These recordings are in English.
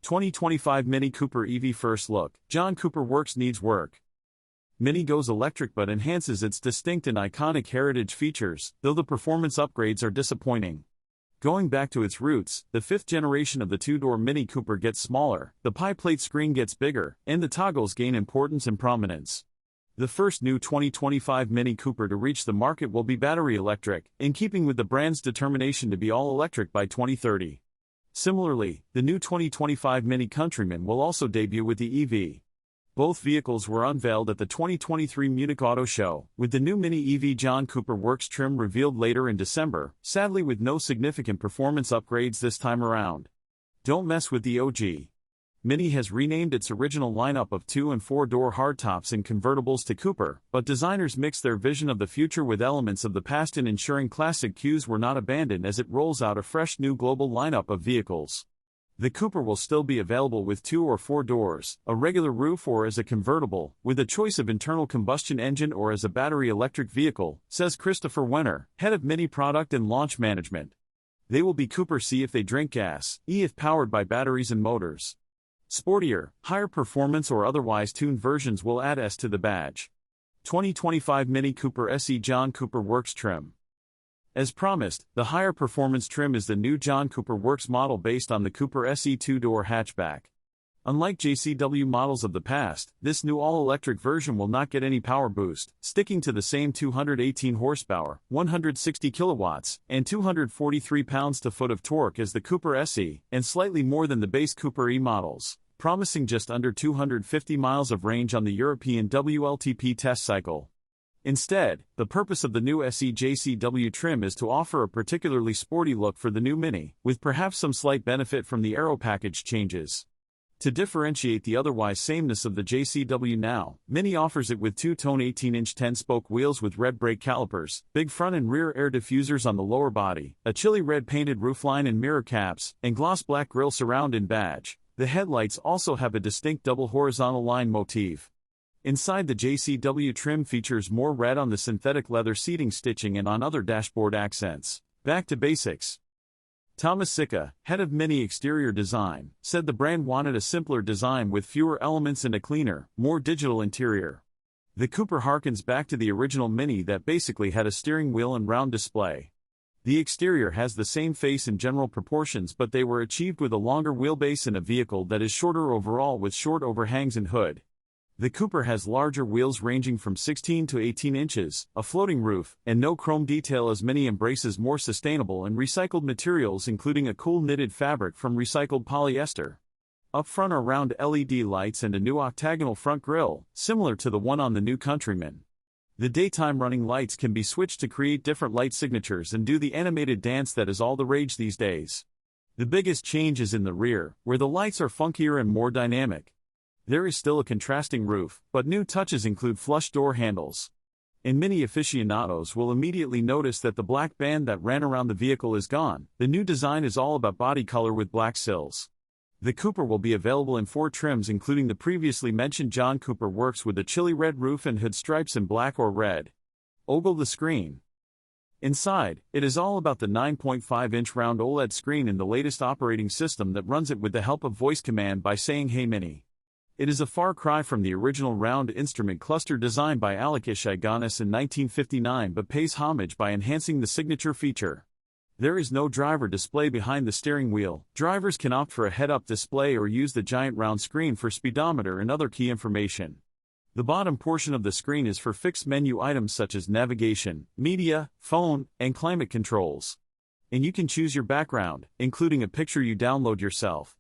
2025 Mini Cooper EV First Look. John Cooper Works needs work. Mini goes electric but enhances its distinct and iconic heritage features, though the performance upgrades are disappointing. Going back to its roots, the fifth generation of the two-door Mini Cooper gets smaller, the pie plate screen gets bigger, and the toggles gain importance and prominence. The first new 2025 Mini Cooper to reach the market will be battery electric, in keeping with the brand's determination to be all-electric by 2030. Similarly, the new 2025 Mini Countryman will also debut with the EV. Both vehicles were unveiled at the 2023 Munich Auto Show, with the new Mini EV John Cooper Works trim revealed later in December, sadly with no significant performance upgrades this time around. Don't mess with the OG. Mini has renamed its original lineup of 2- and 4-door hardtops and convertibles to Cooper, but designers mixed their vision of the future with elements of the past in ensuring classic cues were not abandoned as it rolls out a fresh new global lineup of vehicles. The Cooper will still be available with 2 or 4 doors, a regular roof or as a convertible, with a choice of internal combustion engine or as a battery electric vehicle, says Christopher Wenner, head of Mini Product and Launch Management. They will be Cooper C if they drink gas, E if powered by batteries and motors. Sportier, higher performance or otherwise tuned versions will add S to the badge. 2025 Mini Cooper SE John Cooper Works trim. As promised, the higher performance trim is the new John Cooper Works model based on the Cooper SE two-door hatchback. Unlike JCW models of the past, this new all-electric version will not get any power boost, sticking to the same 218 horsepower, 160 kilowatts, and 243 pounds-to-foot of torque as the Cooper SE, and slightly more than the base Cooper E models, promising just under 250 miles of range on the European WLTP test cycle. Instead, the purpose of the new SE JCW trim is to offer a particularly sporty look for the new Mini, with perhaps some slight benefit from the aero package changes. To differentiate the otherwise sameness of the JCW now, Mini offers it with two-tone 18-inch 10-spoke wheels with red brake calipers, big front and rear air diffusers on the lower body, a chili red painted roofline and mirror caps, and gloss black grille surround and badge. The headlights also have a distinct double horizontal line motif. Inside, the JCW trim features more red on the synthetic leather seating stitching and on other dashboard accents. Back to basics. Thomas Sicca, head of Mini Exterior Design, said the brand wanted a simpler design with fewer elements and a cleaner, more digital interior. The Cooper harkens back to the original Mini that basically had a steering wheel and round display. The exterior has the same face and general proportions, but they were achieved with a longer wheelbase in a vehicle that is shorter overall with short overhangs and hood. The Cooper has larger wheels ranging from 16 to 18 inches, a floating roof, and no chrome detail as Mini embraces more sustainable and recycled materials including a cool knitted fabric from recycled polyester. Up front are round LED lights and a new octagonal front grille, similar to the one on the new Countryman. The daytime running lights can be switched to create different light signatures and do the animated dance that is all the rage these days. The biggest change is in the rear, where the lights are funkier and more dynamic. There is still a contrasting roof, but new touches include flush door handles. And Mini aficionados will immediately notice that the black band that ran around the vehicle is gone. The new design is all about body color with black sills. The Cooper will be available in 4 trims including the previously mentioned John Cooper Works with a chili red roof and hood stripes in black or red. Ogle the screen. Inside, it is all about the 9.5-inch round OLED screen in the latest operating system that runs it with the help of voice command by saying "Hey Mini." It is a far cry from the original round instrument cluster designed by Alek Ishaiganis in 1959 but pays homage by enhancing the signature feature. There is no driver display behind the steering wheel. Drivers can opt for a head-up display or use the giant round screen for speedometer and other key information. The bottom portion of the screen is for fixed menu items such as navigation, media, phone, and climate controls. And you can choose your background, including a picture you download yourself.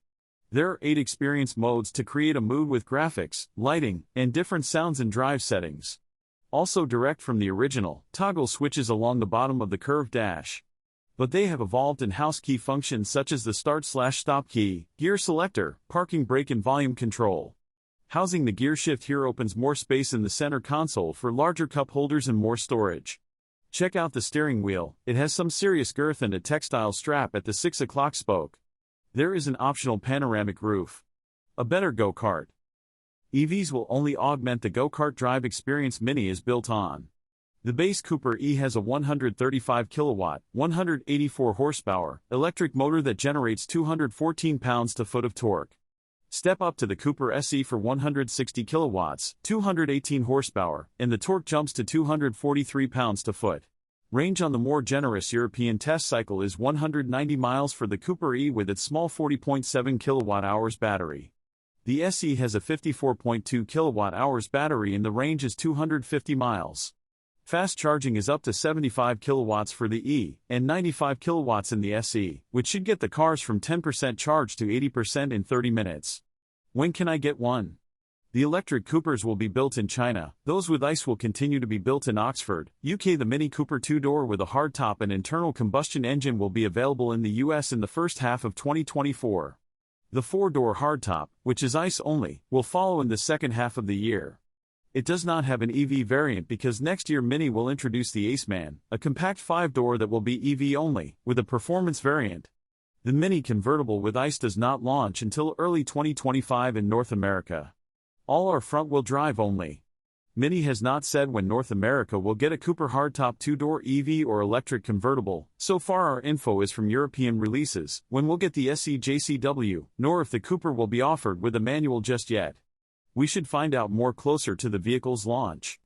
There are 8 experience modes to create a mood with graphics, lighting, and different sounds and drive settings. Also direct from the original, toggle switches along the bottom of the curved dash. But they have evolved in house key functions such as the start/stop key, gear selector, parking brake and volume control. Housing the gear shift here opens more space in the center console for larger cup holders and more storage. Check out the steering wheel, it has some serious girth and a textile strap at the 6 o'clock spoke. There is an optional panoramic roof. A better go-kart. EVs will only augment the go-kart drive experience Mini is built on. The base Cooper E has a 135 kilowatt, 184 horsepower, electric motor that generates 214 pounds-to-foot of torque. Step up to the Cooper SE for 160 kilowatts, 218 horsepower, and the torque jumps to 243 pounds-to-foot. Range on the more generous European test cycle is 190 miles for the Cooper E with its small 40.7 kilowatt-hours battery. The SE has a 54.2 kilowatt-hours battery and the range is 250 miles. Fast charging is up to 75 kilowatts for the E, and 95 kilowatts in the SE, which should get the cars from 10% charge to 80% in 30 minutes. When can I get one? The electric Coopers will be built in China, those with ICE will continue to be built in Oxford, UK. The Mini Cooper 2-door with a hardtop and internal combustion engine will be available in the US in the first half of 2024. The 4-door hardtop, which is ICE only, will follow in the second half of the year. It does not have an EV variant because next year Mini will introduce the Aceman, a compact 5-door that will be EV only, with a performance variant. The Mini convertible with ICE does not launch until early 2025 in North America. All are front-wheel drive only. Mini has not said when North America will get a Cooper hardtop 2-door EV or electric convertible. So far our info is from European releases, when we'll get the SE JCW, nor if the Cooper will be offered with a manual just yet. We should find out more closer to the vehicle's launch.